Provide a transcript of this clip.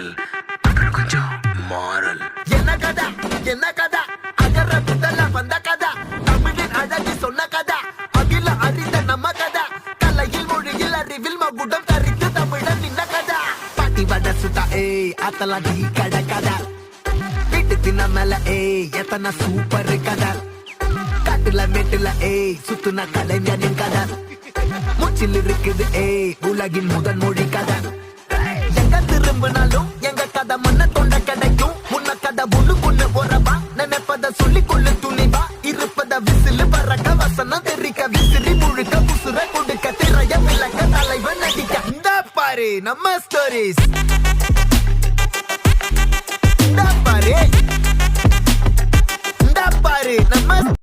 Channel அப்புறம் கொஞ்சம் மாறல். என்ன கதா அகர முதல வந்த கதா தமிழின் அழகு சொன்ன கதா அகில அறிந்த நம்ம கதா கலையில் மொழியில் அறிவில் மகுடம் தரித்து தமிழன் நின்ன கதா பாட்டி வட சுட்டா அத்தலா டீ கடை கதா வீட்டு தின்ன மேல எத்தனை சூப்பர் கதா காட்டுல மேட்டுல சுத்துன கலைஞனின் கதா மூச்சில் இருக்குது உலகின் முதன் மொழி கதா எங்க திரும்பினாலும் எங்க கதை மண்ண தொண்ட கிடைக்கும் முன்ன கதை ஒண்ணு போறவா நினைப்பத சொல்லி கொள்ளு துணிவா இருப்பத விசிலு பறக்க வசனம் தெரிக்க விசிறி முழுக்க புசுர கொடுக்க திரைய விளக்க தலைவன் நடிக்க இந்த பாரு நம்ம ஸ்டோரிஸ் இந்த பாரு நம்ம